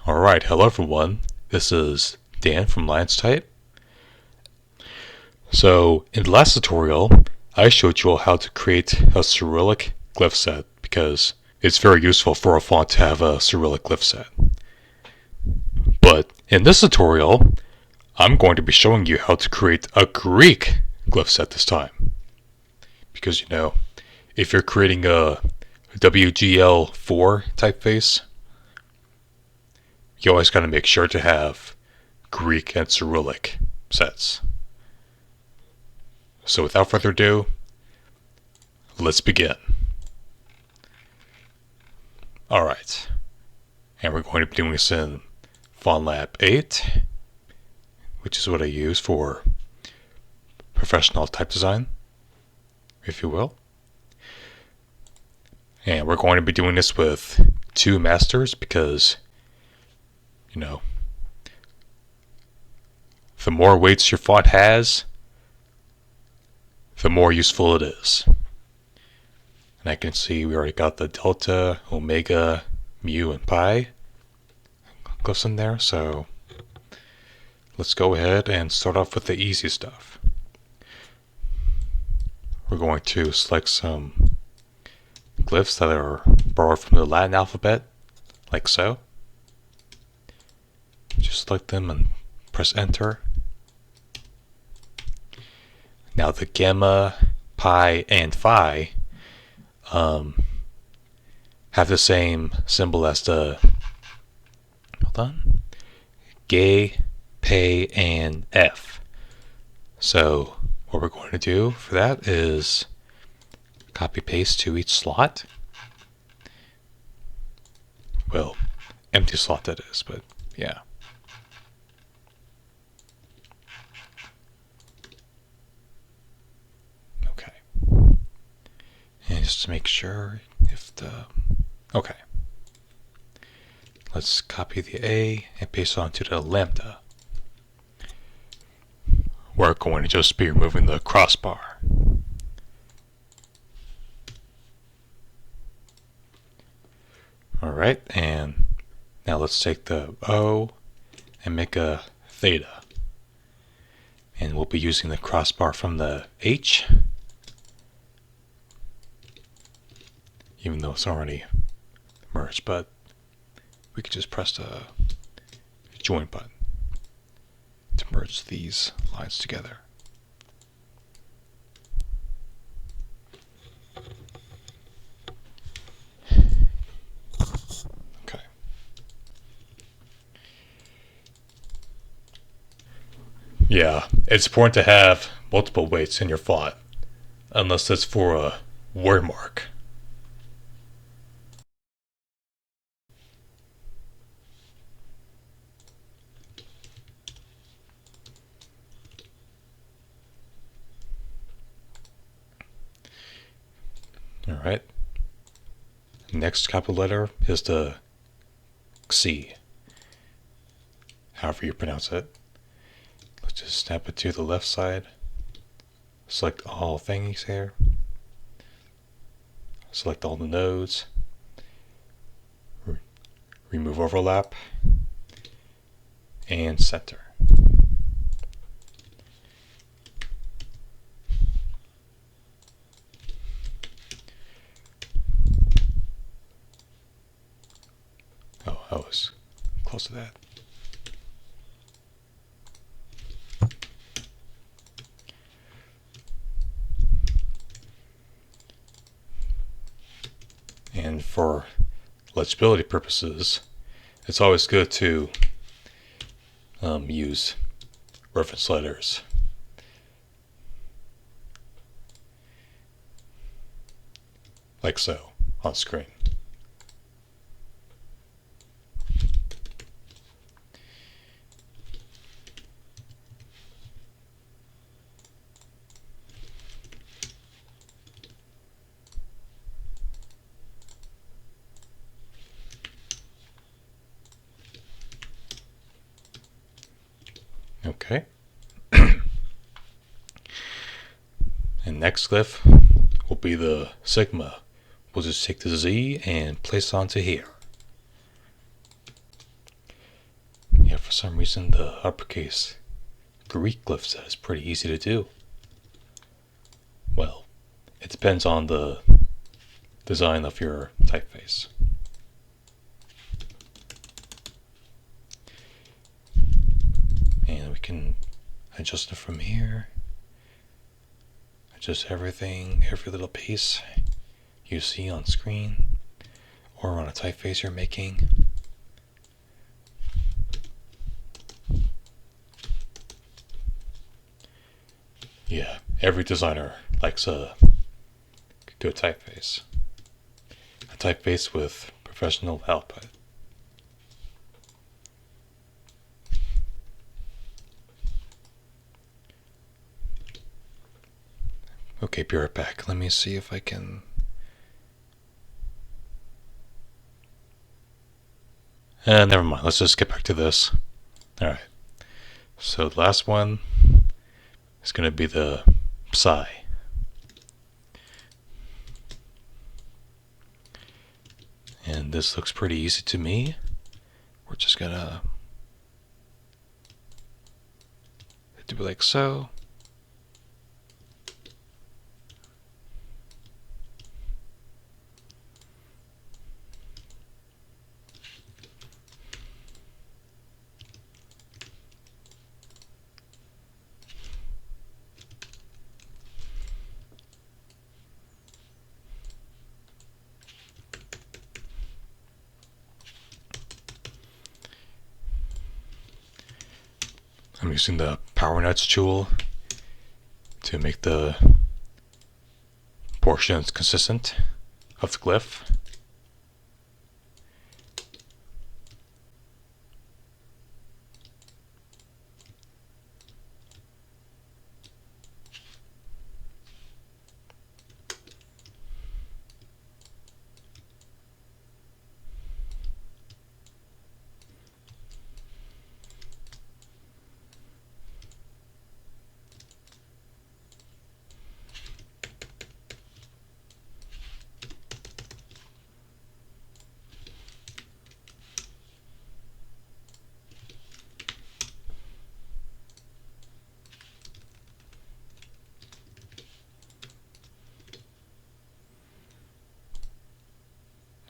Alright, hello everyone. This is Dan from LyonsType. So, in the last tutorial, I showed you all how to create a Cyrillic glyph set because it's very useful for a font to have a Cyrillic glyph set. But in this tutorial, I'm going to be showing you how to create a Greek glyph set this time. Because if you're creating a WGL4 typeface, you always got to make sure to have Greek and Cyrillic sets. So without further ado, let's begin. Alright, and we're going to be doing this in FontLab 8, which is what I use for professional type design, if you will. And we're going to be doing this with two masters because the more weights your font has, the more useful it is. And I can see we already got the delta, omega, mu, and pi glyphs in there, so let's go ahead and start off with the easy stuff. We're going to select some glyphs that are borrowed from the Latin alphabet, like so. Just select them and press enter. Now the gamma, pi, and phi have the same symbol as the G, P, and F. So what we're going to do for that is copy paste to each slot. Well, empty slot that is, but yeah. Okay. And just to make sure if okay. Let's copy the A and paste it onto the lambda. We're going to just be removing the crossbar. Alright, and now let's take the O and make a theta. And we'll be using the crossbar from the H, even though it's already merged, but we could just press the join button to merge these lines together. Okay. Yeah, it's important to have multiple weights in your font, unless it's for a word mark. Alright. Next capital letter is the X, however you pronounce it. Let's just snap it to the left side. Select all thingies here. Select all the nodes. Remove overlap. And center. Oh, I was close to that. And for legibility purposes, it's always good to use reference letters. Like so, on screen. Okay. And next glyph will be the sigma. We'll just take the Z and place onto here. for some reason the uppercase Greek glyph set is pretty easy to do. Well, it depends on the design of your typeface. And we can adjust it from here. Adjust everything, every little piece you see on screen or on a typeface you're making. Yeah, every designer likes a good typeface. A typeface with professional output. Okay, be right back. Let me see if I can... never mind. Let's just get back to this. Alright. So the last one is going to be the psi. And this looks pretty easy to me. We're just going to do it like so. I'm using the power nuts tool to make the portions consistent of the glyph.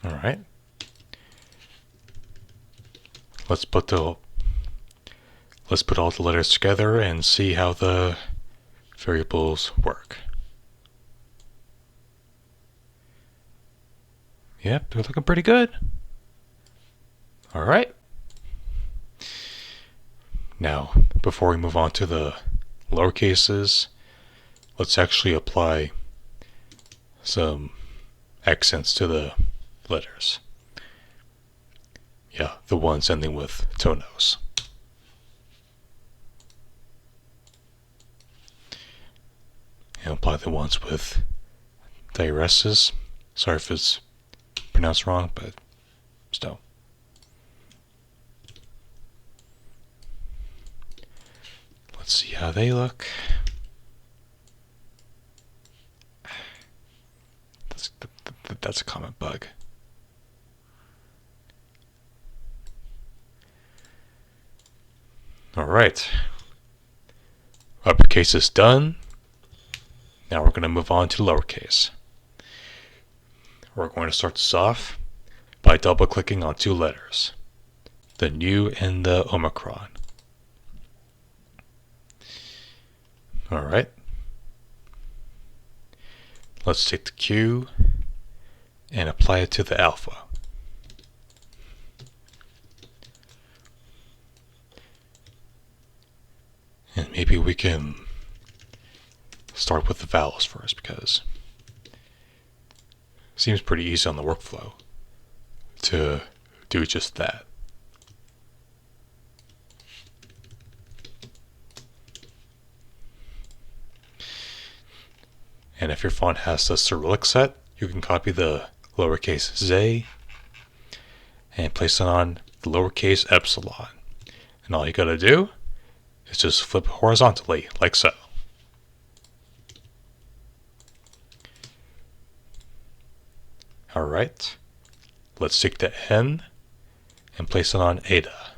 Alright. Let's put all the letters together and see how the variables work. Yep, they're looking pretty good. Alright. Now, before we move on to the lowercases, let's actually apply some accents to the letters. Yeah, the ones ending with tonos. And apply the ones with diaresis. Sorry if it's pronounced wrong, but still. Let's see how they look. That's a common bug. Alright. Uppercase is done. Now we're going to move on to lowercase. We're going to start this off by double clicking on two letters, the nu and the omicron. Alright. Let's take the Q and apply it to the alpha. And maybe we can start with the vowels first, because it seems pretty easy on the workflow to do just that. And if your font has the Cyrillic set, you can copy the lowercase z and place it on the lowercase epsilon. And all you gotta do is just flip horizontally, like so. Alright, let's take the N and place it on eta.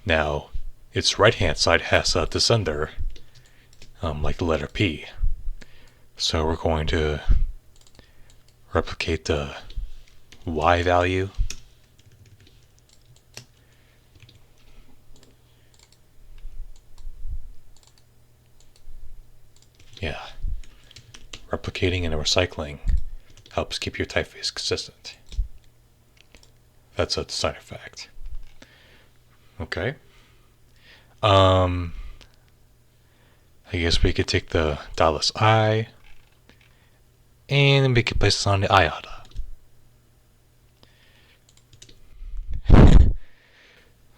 Now, its right-hand side has a descender, like the letter P. So we're going to replicate the Y value. Yeah. Replicating and recycling helps keep your typeface consistent. That's a designer fact. Okay. I guess we could take the $I and we could place it on the iota.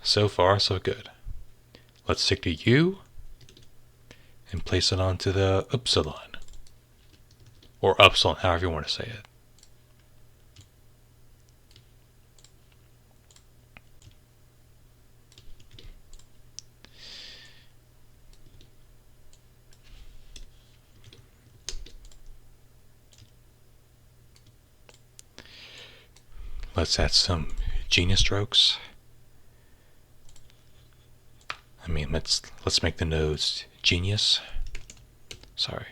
So far, so good. Let's take the U and place it onto the upsilon. Or upsilon, however you want to say it. Let's add some genius strokes. I mean, let's make the nodes genius. Sorry.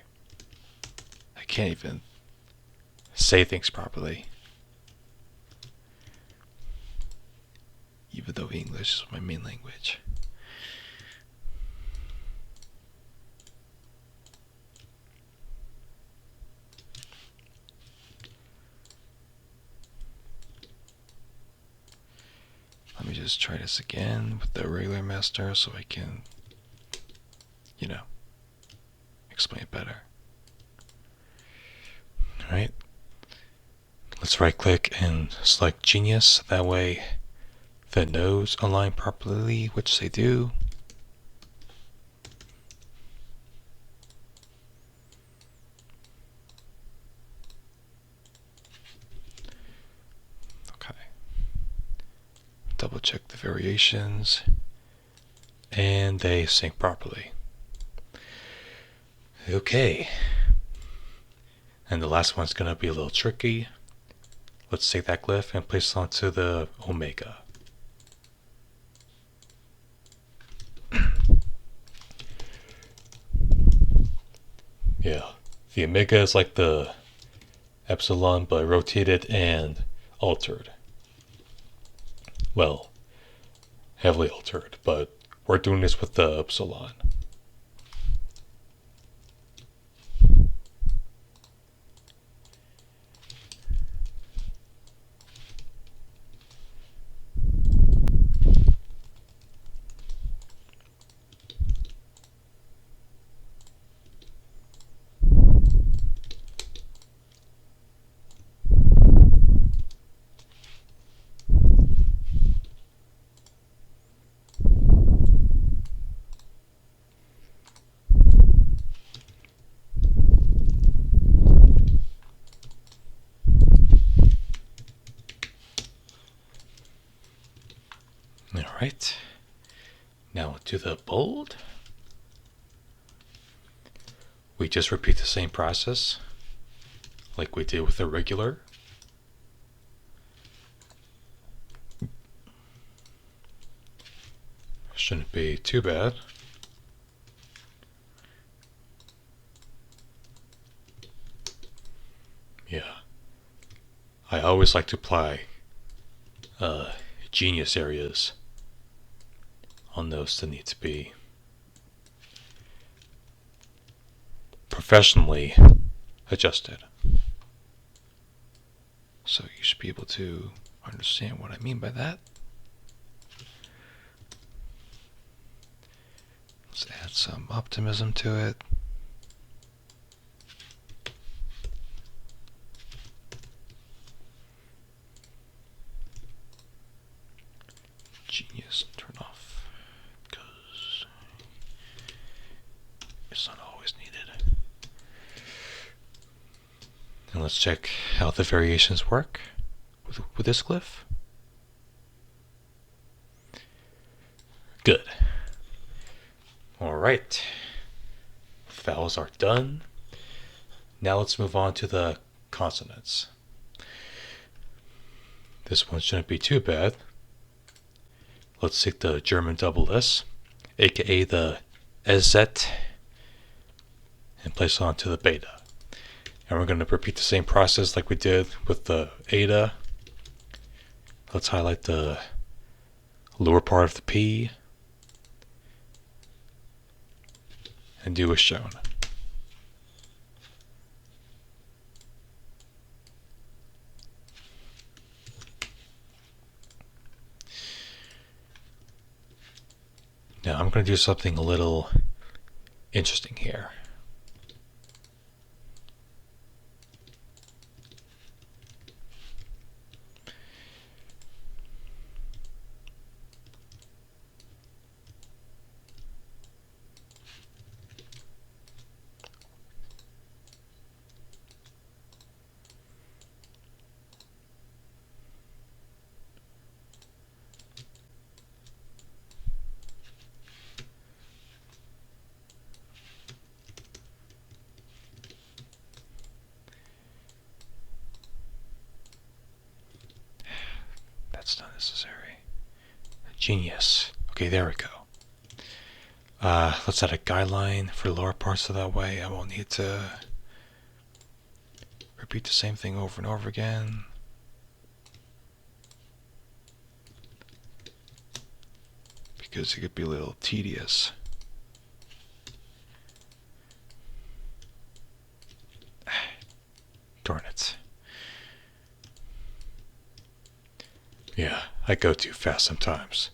I can't even say things properly. Even though English is my main language. Let me just try this again with the regular master so I can, explain it better. Alright. Let's right click and select Genius. That way the nodes align properly, which they do. Okay. Double check the variations and they sync properly. Okay. And the last one's going to be a little tricky. Let's take that glyph and place it onto the omega. Yeah, the omega is like the epsilon, but rotated and altered. Well, heavily altered, but we're doing this with the epsilon. Alright, now to the bold. We just repeat the same process like we did with the regular. Shouldn't be too bad. Yeah, I always like to apply genius areas on those that need to be professionally adjusted. So you should be able to understand what I mean by that. Let's add some optimism to it. Genius, turn off, because it's not always needed. And let's check how the variations work with this glyph. Good. Alright. Vowels are done. Now let's move on to the consonants. This one shouldn't be too bad. let's take the German double S, aka the SZ, and place it onto the beta. And we're going to repeat the same process like we did with the eta. Let's highlight the lower part of the P and do as shown. Now I'm going to do something a little interesting here. That's not necessary. Genius. Okay, there we go. Let's add a guideline for lower parts so that way I won't need to repeat the same thing over and over again. Because it could be a little tedious. Darn it. Yeah, I go too fast sometimes.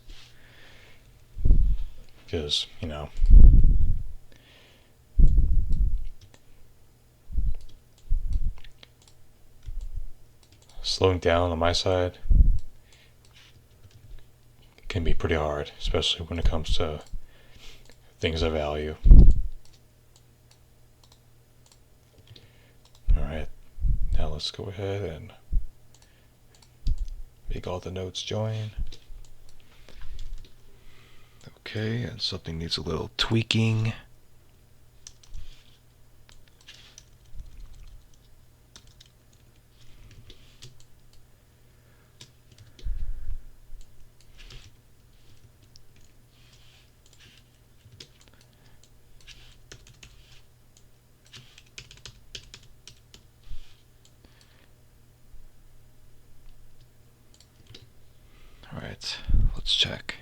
Because, you know, slowing down on my side can be pretty hard, especially when it comes to things I value. Alright, now let's go ahead and make all the nodes join. Okay, and something needs a little tweaking. Alright, let's check.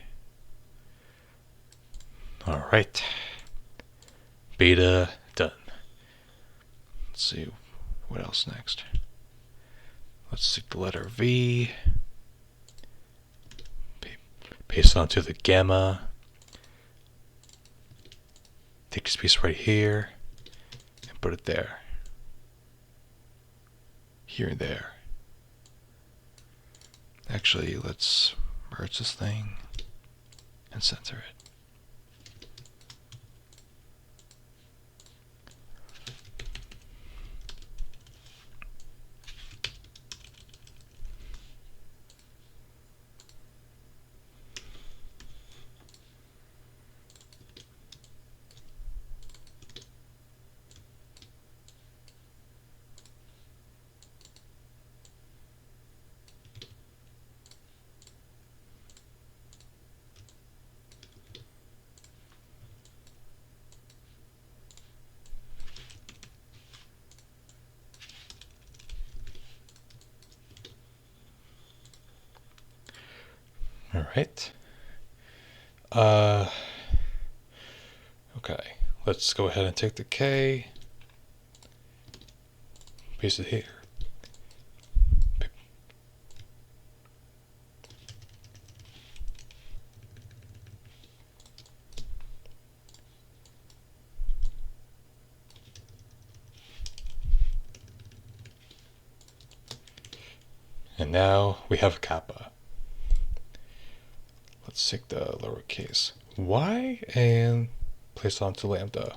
Alright. Beta done. Let's see what else next. Let's take the letter V. Paste onto the gamma. Take this piece right here and put it there. Here and there. Actually, let's merge this thing and center it. All right. Okay. Let's go ahead and take the K. Paste it here. And now we have a kappa. Let's take the lowercase y and place onto lambda.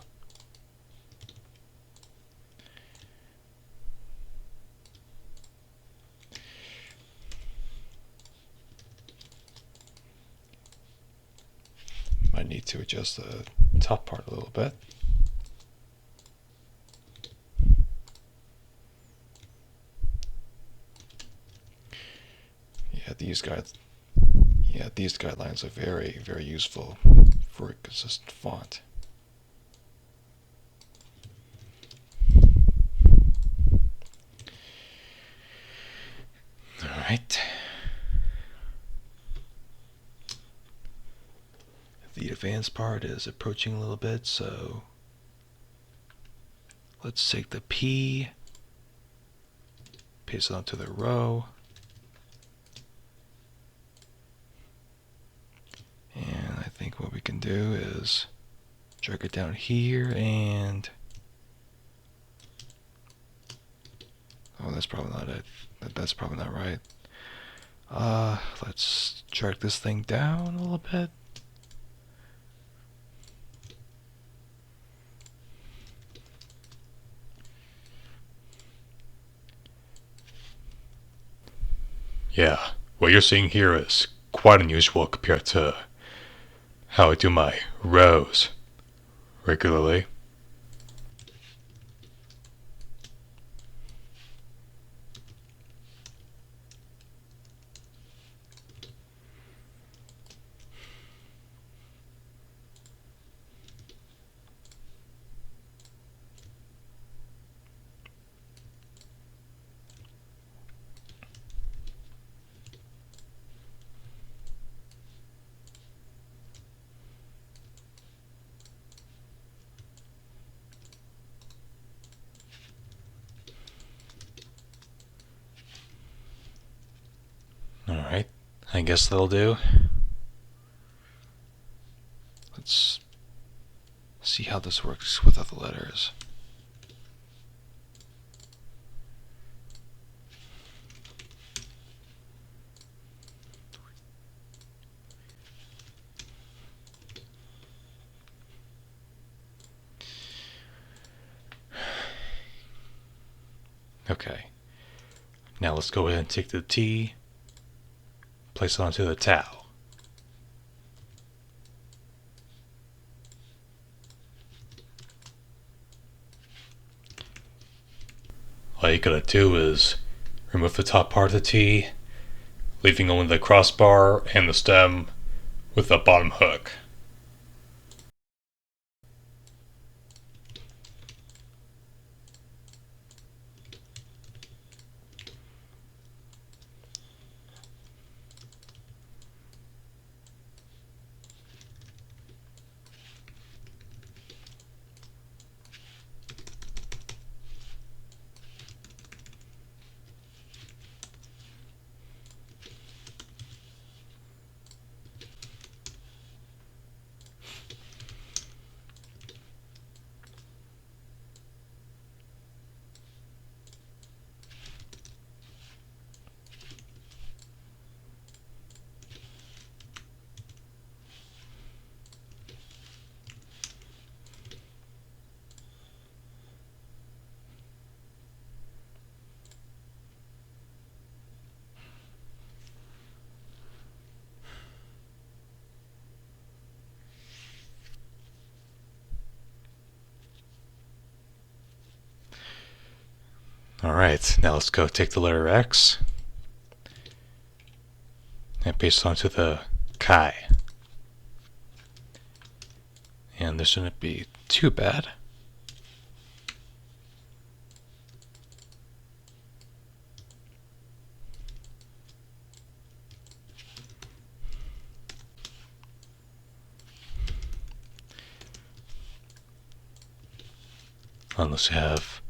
Might need to adjust the top part a little bit. Yeah, these guys. Yeah, these guidelines are very, very useful for a consistent font. Alright. The advanced part is approaching a little bit, so let's take the P, paste it onto the row, and I think what we can do is drag it down here and oh, that's probably not it. That's probably not right. Let's drag this thing down a little bit. Yeah, what you're seeing here is quite unusual compared to how I do my rows regularly. Alright, I guess that'll do. Let's see how this works with other letters. Okay, now let's go ahead and take the T, place it onto the tau. All you gotta do is remove the top part of the T, leaving only the crossbar and the stem with the bottom hook. Alright, now let's go take the letter X and paste it onto the chi. And this shouldn't be too bad. Unless you have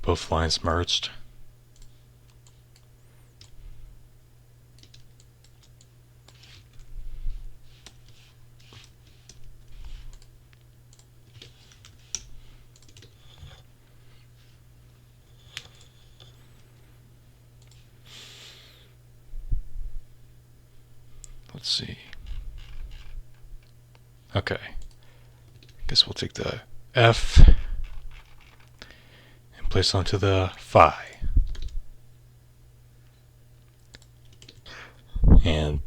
both lines merged. Let's see. Okay. Guess we'll take the F and place onto the phi. And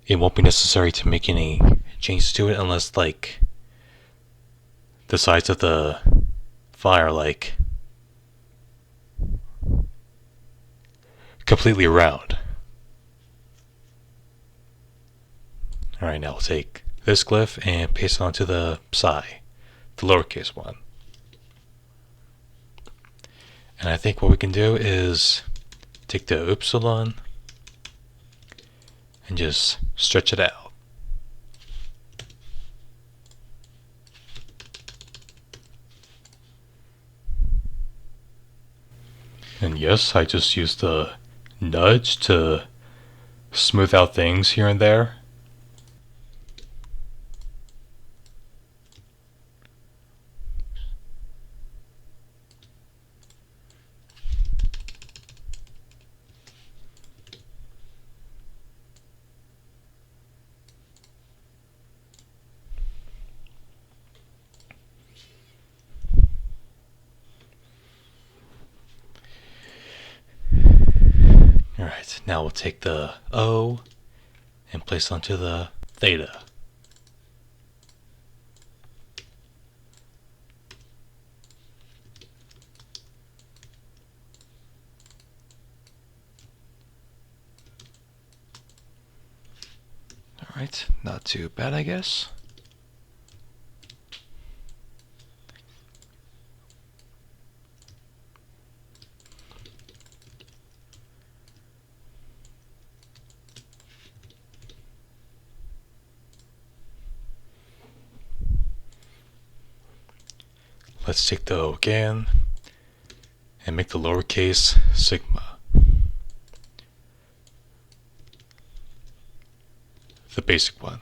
it won't be necessary to make any changes to it unless, like, the sides of the phi are, like, completely round. Alright, now we'll take this glyph and paste it onto the psi, the lowercase one. And I think what we can do is take the upsilon and just stretch it out. And yes, I just used the nudge to smooth out things here and there. Alright, now we'll take the O and place it onto the theta. Alright, not too bad, I guess. Let's take the O again and make the lowercase sigma the basic one.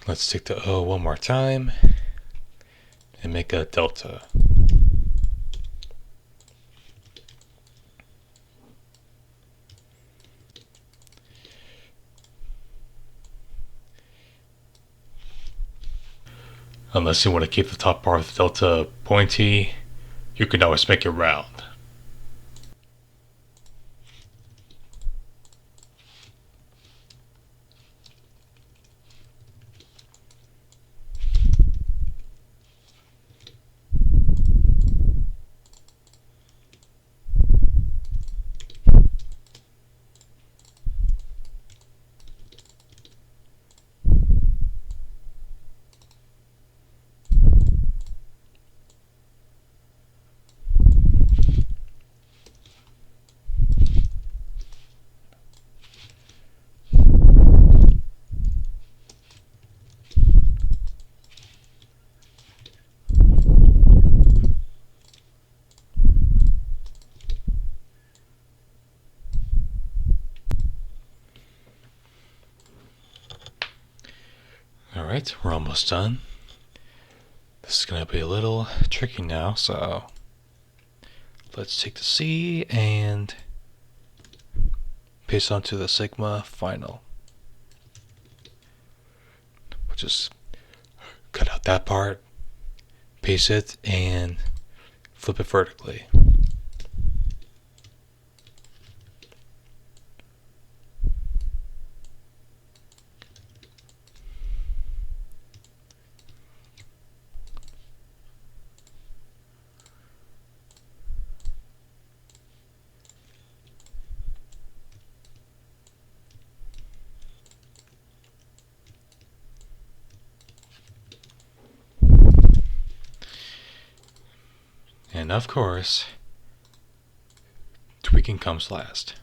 Let's take the O one more time and make a delta. Unless you want to keep the top part of the delta pointy, you can always make it round. Alright, we're almost done. This is going to be a little tricky now, so let's take the C and paste onto the sigma final. We'll just cut out that part, paste it, and flip it vertically. And of course, tweaking comes last.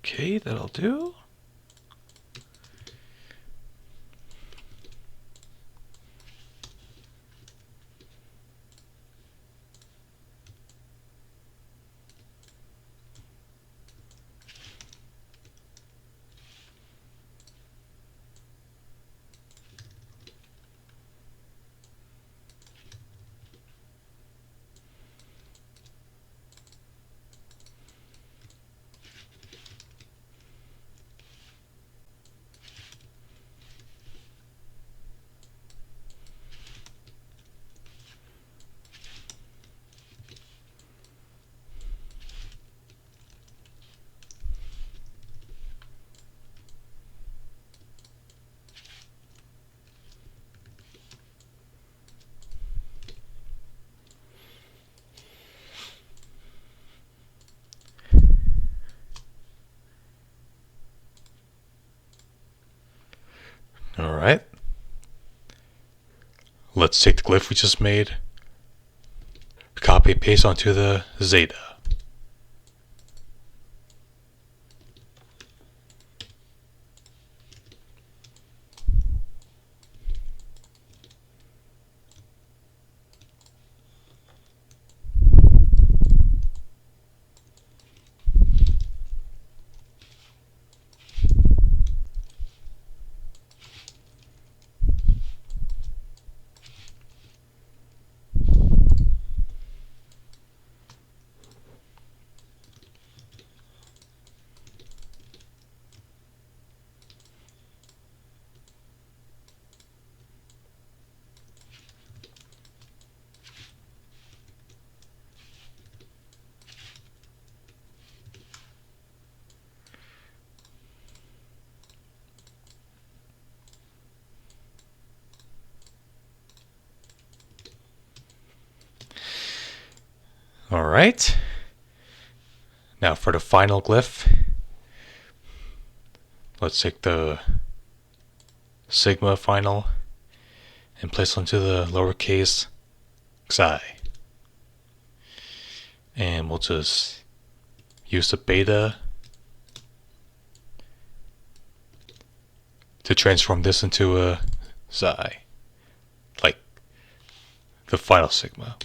Okay, that'll do. Alright. Let's take the glyph we just made, copy and paste onto the zeta. Alright. Now for the final glyph, let's take the sigma final and place onto the lowercase xi. And we'll just use the beta to transform this into a xi, like the final sigma.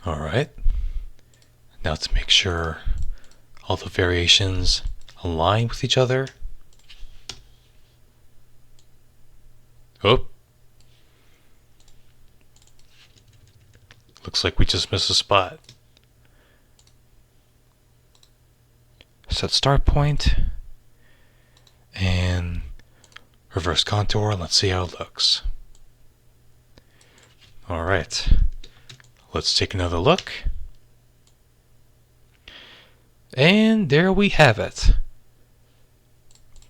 Alright. Now to make sure all the variations align with each other. Oh. Looks like we just missed a spot. set start point, and reverse contour. Let's see how it looks. Alright, let's take another look. And there we have it.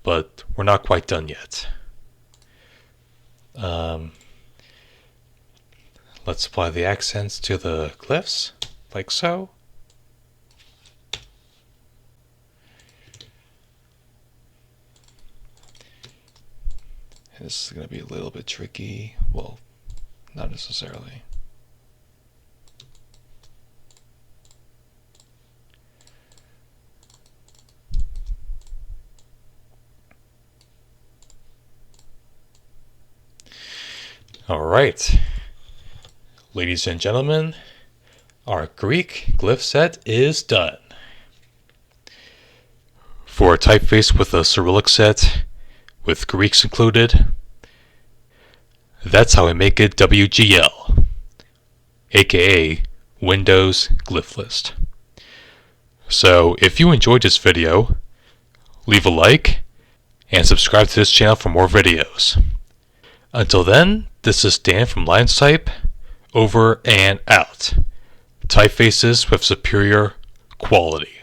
But we're not quite done yet. Let's apply the accents to the glyphs, like so. This is going to be a little bit tricky. Well, not necessarily. Alright, ladies and gentlemen, our Greek glyph set is done. For a typeface with a Cyrillic set, with Greeks included, that's how I make it WGL, aka Windows Glyph List. So if you enjoyed this video, leave a like and subscribe to this channel for more videos. Until then, this is Dan from LyonsType, over and out. Typefaces with superior quality.